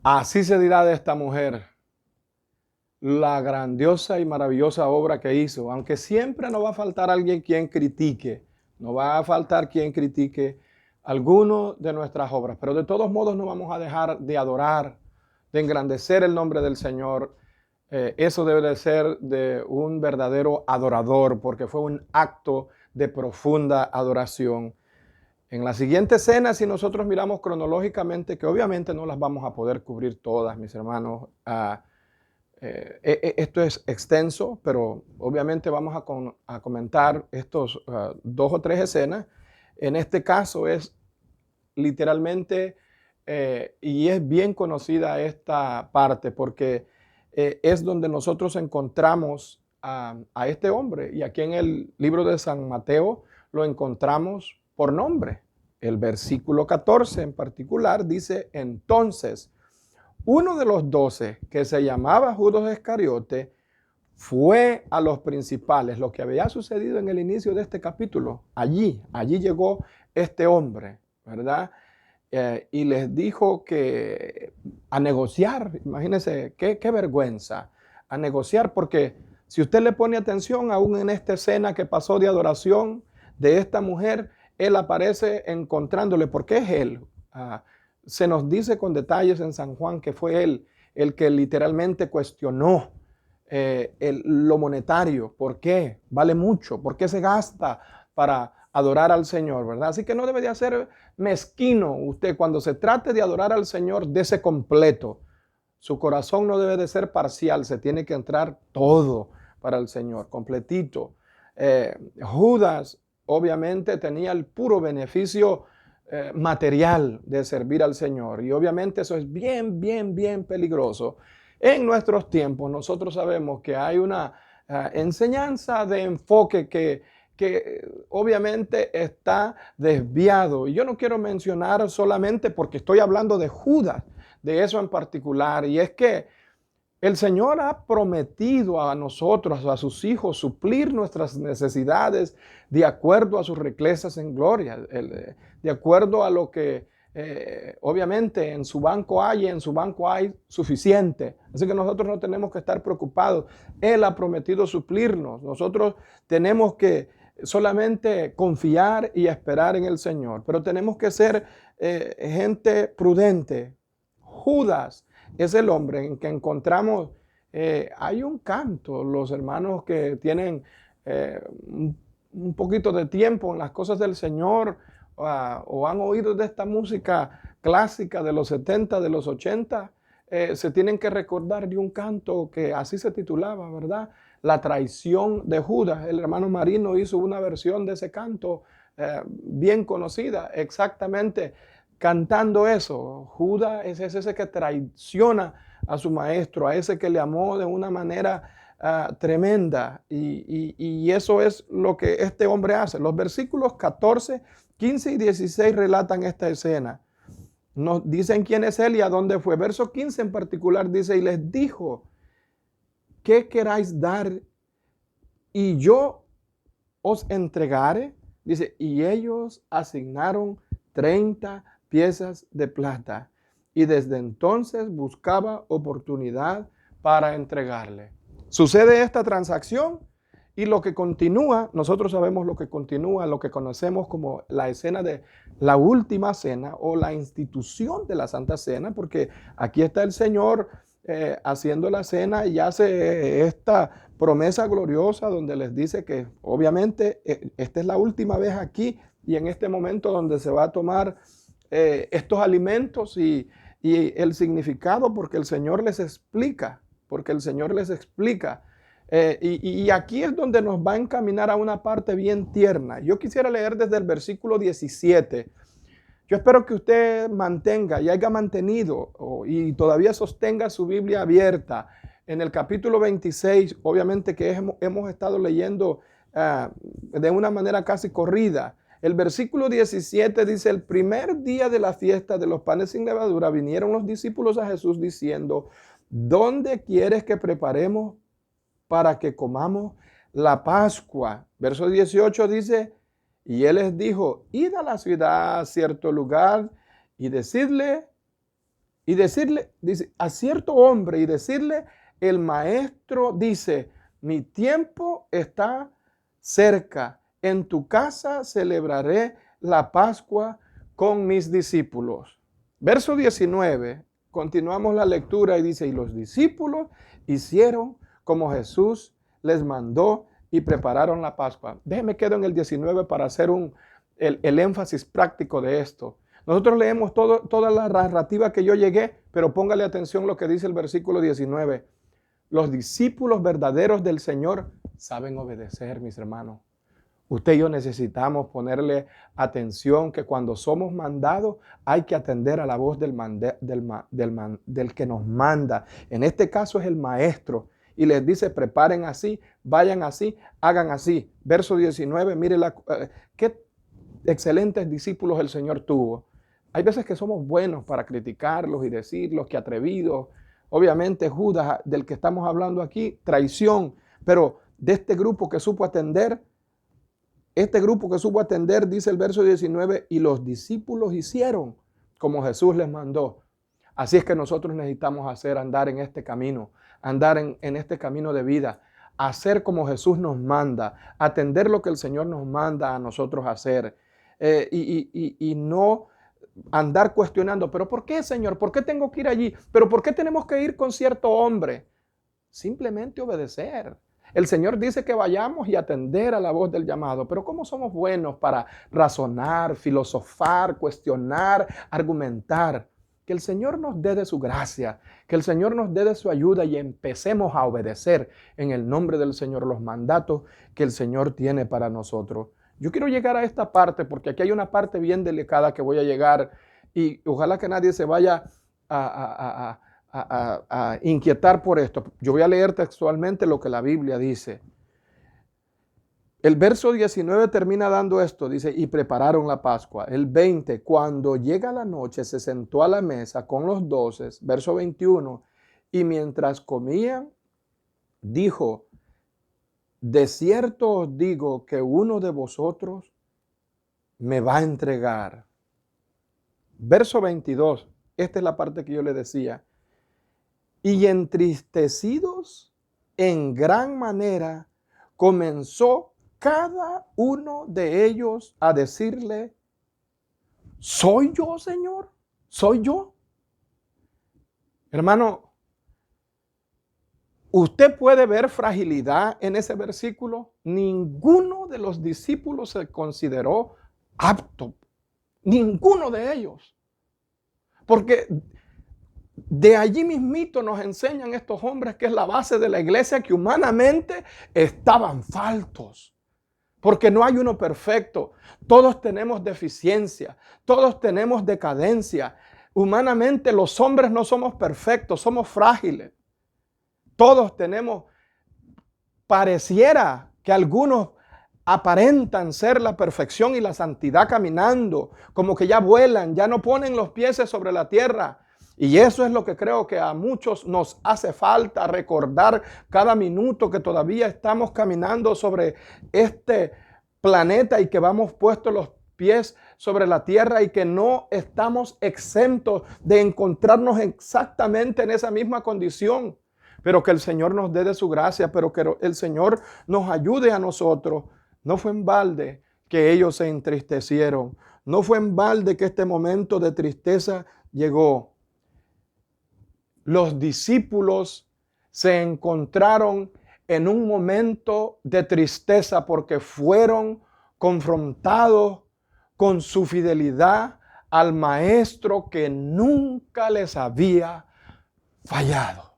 Así se dirá de esta mujer, la grandiosa y maravillosa obra que hizo, aunque siempre no va a faltar alguien quien critique, no va a faltar quien critique alguno de nuestras obras, pero de todos modos no vamos a dejar de adorar, de engrandecer el nombre del Señor. Eso debe de ser de un verdadero adorador, porque fue un acto de profunda adoración. En la siguiente escena, si nosotros miramos cronológicamente, que obviamente no las vamos a poder cubrir todas, mis hermanos, esto es extenso, pero obviamente vamos a comentar estos dos o tres escenas. En este caso es literalmente, y es bien conocida esta parte, porque es donde nosotros encontramos a este hombre, y aquí en el libro de San Mateo lo encontramos por nombre. El versículo 14 en particular dice: entonces uno de los 12, que se llamaba Judas Iscariote, fue a los principales, lo que había sucedido en el inicio de este capítulo. Allí llegó este hombre, ¿verdad? Y les dijo que a negociar, imagínense, qué vergüenza, a negociar, porque si usted le pone atención, aún en esta escena que pasó de adoración de esta mujer, él aparece encontrándole, porque es él. Se nos dice con detalles en San Juan que fue él el que literalmente cuestionó lo monetario. ¿Por qué? Vale mucho. ¿Por qué se gasta para adorar al Señor? ¿Verdad? Así que no debe de ser mezquino usted cuando se trate de adorar al Señor, dese completo. Su corazón no debe de ser parcial, se tiene que entrar todo para el Señor, completito. Judas obviamente tenía el puro beneficio material de servir al Señor, y obviamente eso es bien peligroso. En nuestros tiempos nosotros sabemos que hay una enseñanza de enfoque que obviamente está desviado. Y yo no quiero mencionar solamente porque estoy hablando de Judas, de eso en particular, y es que el Señor ha prometido a nosotros, a sus hijos, suplir nuestras necesidades de acuerdo a sus riquezas en gloria, de acuerdo a lo que obviamente en su banco hay, en su banco hay suficiente. Así que nosotros no tenemos que estar preocupados. Él ha prometido suplirnos. Nosotros tenemos que solamente confiar y esperar en el Señor, pero tenemos que ser gente prudente. Judas es el hombre en que encontramos, hay un canto, los hermanos que tienen un poquito de tiempo en las cosas del Señor, o han oído de esta música clásica de los 70, de los 80, se tienen que recordar de un canto que así se titulaba, ¿verdad? La traición de Judas. El hermano Marino hizo una versión de ese canto bien conocida, exactamente cantando eso. Judas es ese que traiciona a su maestro, a ese que le amó de una manera tremenda. Y eso es lo que este hombre hace. Los versículos 14, 15 y 16 relatan esta escena. Nos dicen quién es él y a dónde fue. Verso 15 en particular dice: y les dijo, ¿qué queráis dar y yo os entregare? Dice, y ellos asignaron 30 piezas de plata, y desde entonces buscaba oportunidad para entregarle. Sucede esta transacción, y lo que continúa, nosotros sabemos lo que continúa, lo que conocemos como la escena de la última cena o la institución de la Santa Cena, porque aquí está el Señor haciendo la cena y hace esta promesa gloriosa donde les dice que obviamente esta es la última vez aquí y en este momento donde se va a tomar estos alimentos, y el significado, porque el Señor les explica, porque el Señor les explica. Y aquí es donde nos va a encaminar a una parte bien tierna. Yo quisiera leer desde el versículo 17. Yo espero que usted mantenga y haya mantenido y todavía sostenga su Biblia abierta en el capítulo 26, obviamente que hemos estado leyendo de una manera casi corrida. El versículo 17 dice: el primer día de la fiesta de los panes sin levadura vinieron los discípulos a Jesús diciendo: ¿dónde quieres que preparemos para que comamos la Pascua? Verso 18 dice: y él les dijo: id a la ciudad, a cierto lugar, y decidle, y decirle, dice, a cierto hombre y decirle, el maestro dice, mi tiempo está cerca, en tu casa celebraré la Pascua con mis discípulos. Verso 19, continuamos la lectura y dice, y los discípulos hicieron como Jesús les mandó y prepararon la Pascua. Déjenme quedo en el 19 para hacer el énfasis práctico de esto. Nosotros leemos toda la narrativa que yo llegué, pero póngale atención lo que dice el versículo 19. Los discípulos verdaderos del Señor saben obedecer, mis hermanos. Usted y yo necesitamos ponerle atención que cuando somos mandados hay que atender a la voz del que nos manda. En este caso es el maestro. Y les dice, preparen así, vayan así, hagan así. Verso 19, mire qué excelentes discípulos el Señor tuvo. Hay veces que somos buenos para criticarlos y decirlos que atrevidos. Obviamente Judas, del que estamos hablando aquí, traición. Pero de este grupo que supo atender, dice el verso 19, y los discípulos hicieron como Jesús les mandó. Así es que nosotros necesitamos andar en este camino, andar en este camino de vida, hacer como Jesús nos manda, atender lo que el Señor nos manda a nosotros hacer y no andar cuestionando, pero ¿por qué, Señor? ¿Por qué tengo que ir allí? ¿Pero por qué tenemos que ir con cierto hombre? Simplemente obedecer. El Señor dice que vayamos y atender a la voz del llamado, pero ¿cómo somos buenos para razonar, filosofar, cuestionar, argumentar? Que el Señor nos dé de su gracia, que el Señor nos dé de su ayuda y empecemos a obedecer en el nombre del Señor los mandatos que el Señor tiene para nosotros. Yo quiero llegar a esta parte porque aquí hay una parte bien delicada que voy a llegar y ojalá que nadie se vaya a inquietar por esto. Yo voy a leer textualmente lo que la Biblia dice. El verso 19 termina dando esto, dice, y prepararon la Pascua. El 20, cuando llega la noche, se sentó a la mesa con los 12, verso 21, y mientras comían, dijo, de cierto os digo que uno de vosotros me va a entregar. Verso 22, esta es la parte que yo le decía. Y entristecidos en gran manera, comenzó cada uno de ellos a decirle, ¿soy yo, Señor? ¿Soy yo? Hermano, usted puede ver fragilidad en ese versículo. Ninguno de los discípulos se consideró apto. Ninguno de ellos. Porque de allí mismito nos enseñan estos hombres que es la base de la iglesia, que humanamente estaban faltos. Porque no hay uno perfecto. Todos tenemos deficiencia. Todos tenemos decadencia. Humanamente los hombres no somos perfectos, somos frágiles. Todos tenemos, pareciera que algunos aparentan ser la perfección y la santidad caminando, como que ya vuelan, ya no ponen los pies sobre la tierra. Y eso es lo que creo que a muchos nos hace falta recordar cada minuto que todavía estamos caminando sobre este planeta y que vamos puestos los pies sobre la tierra y que no estamos exentos de encontrarnos exactamente en esa misma condición. Pero que el Señor nos dé de su gracia, pero que el Señor nos ayude a nosotros. No fue en balde que ellos se entristecieron. No fue en balde que este momento de tristeza llegó. Los discípulos se encontraron en un momento de tristeza porque fueron confrontados con su fidelidad al Maestro que nunca les había fallado.